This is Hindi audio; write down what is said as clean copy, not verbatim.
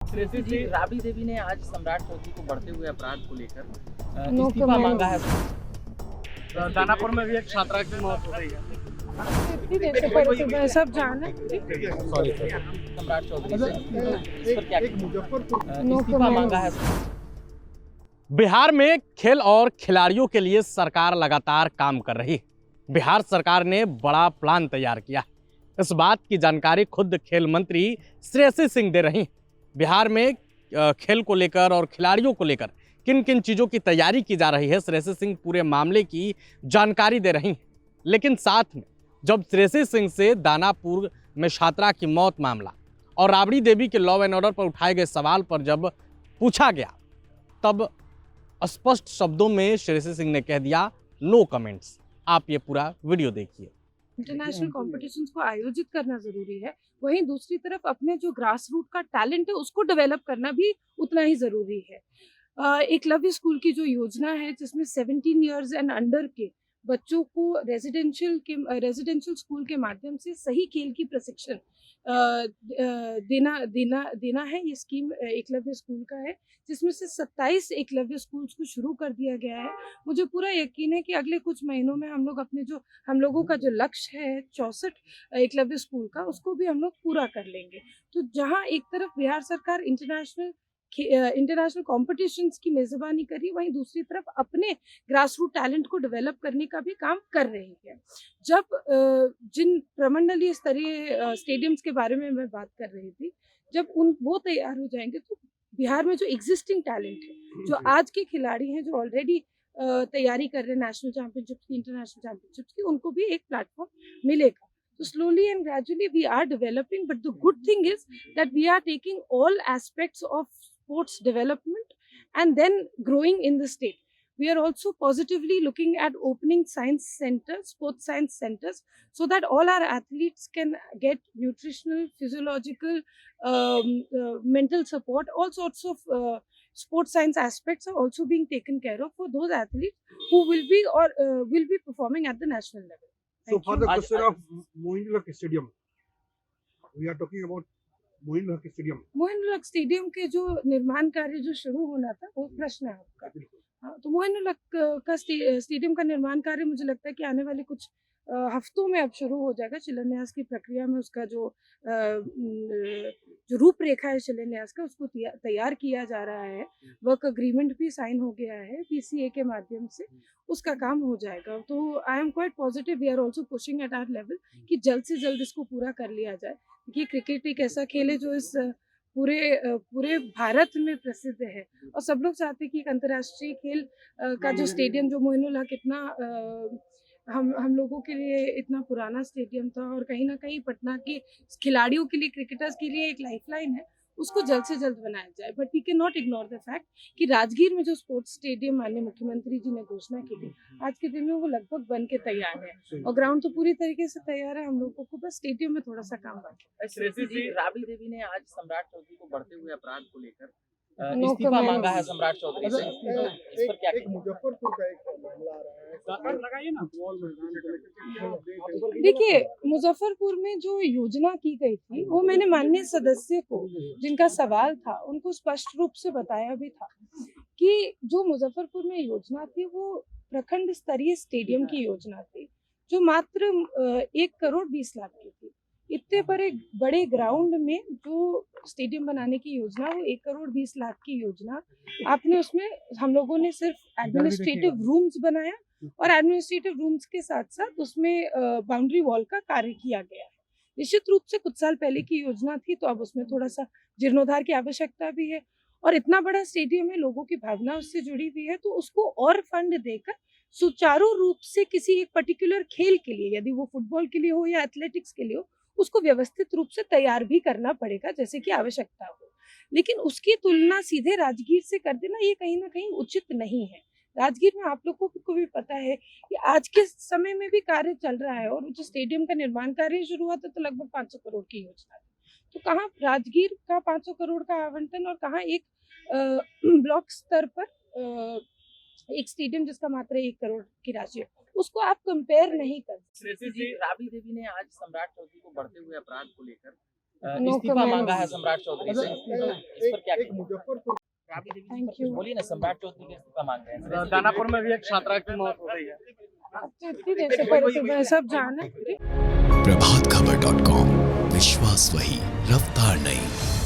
श्रेयसी जी, राबड़ी देवी ने आज सम्राट चौधरी को बढ़ते हुए अपराध को लेकर नो इस्तीफा मांगा है। दानापुर में भी एक छात्रा की मौत हो गई है। इतनी देर से पड़े थे, मैं सब जाना है। सम्राट चौधरी से इस पर क्या नो इस्तीफा मांगा है। बिहार में खेल और खिलाड़ियों के लिए सरकार लगातार काम कर रही है। बिहार सरकार ने बड़ा प्लान तैयार किया। इस बात की जानकारी खुद खेल मंत्री श्रेयसी सिंह दे रही हैं। बिहार में खेल को लेकर और खिलाड़ियों को लेकर किन किन चीज़ों की तैयारी की जा रही है, श्रेयसी सिंह पूरे मामले की जानकारी दे रही हैं। लेकिन साथ में जब श्रेयसी सिंह से दानापुर में छात्रा की मौत मामला और राबड़ी देवी के लॉ एंड ऑर्डर पर उठाए गए सवाल पर जब पूछा गया, तब स्पष्ट शब्दों में श्रेयसी सिंह ने कह दिया, नो कमेंट्स। आप ये पूरा वीडियो देखिए। इंटरनेशनल कॉम्पिटिशन्स को आयोजित करना जरूरी है, वहीं दूसरी तरफ अपने जो ग्रास रूट का टैलेंट है उसको डेवलप करना भी उतना ही जरूरी है। एकलव्य स्कूल की जो योजना है जिसमें 17 इयर्स एंड अंडर के बच्चों को रेजिडेंशियल स्कूल के माध्यम से सही खेल की प्रशिक्षण देना है। ये स्कीम एकलव्य स्कूल का है जिसमें से 27 एकलव्य स्कूल्स को शुरू कर दिया गया है। मुझे पूरा यकीन है कि अगले कुछ महीनों में हम लोगों का जो लक्ष्य है 64 एकलव्य स्कूल का, उसको भी हम लोग पूरा कर लेंगे। तो जहां एक तरफ बिहार सरकार इंटरनेशनल कॉम्पिटिशन्स की मेजबानी कर रही है, वहीं दूसरी तरफ अपने ग्रास रूट टैलेंट को डेवलप करने का भी काम कर रही है। जब जिन प्रमंडलीय स्तरीय स्टेडियम्स के बारे में मैं बात कर रही थी, जब वो तैयार हो जाएंगे तो बिहार में जो एग्जिस्टिंग टैलेंट है, जो आज के खिलाड़ी हैं जो ऑलरेडी तैयारी कर रहे हैं नेशनल चैंपियनशिप्स की, इंटरनेशनल चैंपियनशिप्स की, उनको भी एक प्लेटफॉर्म मिलेगा। So slowly and gradually we are developing, but the good thing is that we are taking all aspects of sports development and then growing in the state. We are also positively looking at opening science centers, sports science centers, so that all our athletes can get nutritional, physiological, mental support. All sorts of sports science aspects are also being taken care of for those athletes who will be performing at the national level. So Thank for you. the question of Mohinul Haq Stadium, we are talking about Mohinul Haq Stadium. Moinul Haq stadium के जो निर्माण कार्य जो शुरू होना था, वो प्रश्न है आपका। हाँ, तो मोइनुल हक का स्टेडियम का निर्माण कार्य मुझे लगता है कि आने वाले कुछ हफ्तों में अब शुरू हो जाएगा। शिलान्यास की प्रक्रिया में उसका जो रूपरेखा है शिलान्यास का, उसको तैयार किया जा रहा है। वर्क अग्रीमेंट भी साइन हो गया है PCA के माध्यम से, उसका काम हो जाएगा। तो I am quite positive, we are also pushing at our level कि जल्द से जल्द इसको पूरा कर लिया जाए। ये क्रिकेट एक ऐसा खेल है जो इस पूरे भारत में प्रसिद्ध है, और सब लोग चाहते हैं कि एक अंतर्राष्ट्रीय खेल का जो स्टेडियम, जो मोइनुल हक इतना हम लोगों के लिए इतना पुराना स्टेडियम था, और कहीं ना कहीं पटना के खिलाड़ियों के लिए, क्रिकेटर्स के लिए एक लाइफलाइन है, उसको जल्द से जल्द बनाया जाए। But we can not ignore the fact कि राजगीर में जो स्पोर्ट्स स्टेडियम माननीय मुख्यमंत्री जी ने घोषणा की थी, आज के दिन में वो लगभग बन के तैयार है, और ग्राउंड तो पूरी तरीके से तैयार है। हम लोगों को बस स्टेडियम में थोड़ा सा काम बाकी है। श्रेयसी जी, राबड़ी देवी ने आज सम्राट चौधरी को बढ़ते हुए अपराध को लेकर No इस्तीफा comment. मांगा है सम्राट चौधरी से। इस पर क्या मुजफ्फरपुर का एक मामला आ रहा है, लगाइए ना, फुटबॉल मैदान को लेकर। देखिए, मुजफ्फरपुर में जो योजना की गई थी, वो मैंने माननीय सदस्य को, जिनका सवाल था, उनको स्पष्ट रूप से बताया भी था कि जो मुजफ्फरपुर में योजना थी वो प्रखंड स्तरीय स्टेडियम की योजना थी, जो मात्र 1 करोड़ 20 लाख की थी। इतने बड़े ग्राउंड में जो स्टेडियम बनाने की योजना, वो 1 करोड़ 20 लाख की योजना, आपने उसमें हम लोगों ने सिर्फ एडमिनिस्ट्रेटिव रूम्स बनाया, और एडमिनिस्ट्रेटिव रूम्स के साथ साथ उसमें बाउंड्री वॉल का कार्य किया गया है। निश्चित रूप से कुछ साल पहले की योजना थी, तो अब उसमें थोड़ा सा जीर्णोद्धार की आवश्यकता भी है, और इतना बड़ा स्टेडियम है, लोगों की भावना उससे जुड़ी हुई है, तो उसको और फंड देकर सुचारू रूप से किसी एक पर्टिकुलर खेल के लिए, यदि वो फुटबॉल के लिए हो या एथलेटिक्स के लिए हो, उसको व्यवस्थित रूप से तैयार भी करना पड़ेगा जैसे कि आवश्यकता हो। लेकिन उसकी तुलना सीधे राजगीर से कर देना, ये कहीं ना कहीं उचित नहीं है। राजगीर में आप लोगों को भी पता है कि आज के समय में भी कार्य चल रहा है, और जो स्टेडियम का निर्माण कार्य शुरू हुआ था तो लगभग 500 करोड़ की योजना थी। तो कहाँ राजगीर का 500 करोड़ का आवंटन, और कहाँ एक ब्लॉक स्तर पर एक स्टेडियम जिसका मात्र 1 करोड़ की राशि है, उसको आप कंपेयर नहीं कर सकते। श्रेयसी जी, राबड़ी देवी ने आज सम्राट चौधरी को बढ़ते हुए अपराध को लेकर No इस्तीफा comments. मांगा है सम्राट चौधरी से, इस पर क्या कहना है? Muzaffarpur Rabri Devi Thank ji, you. बोलिए ना, सम्राट चौधरी का इस्तीफा मांग रहे हैं। दानापुर में भी एक छात्रा की मौत हो गई है। अब तो इतनी देर से पहले से मैं सब जाना प्रभातखबर.com, विश्वास वही, रफ्तार नहीं।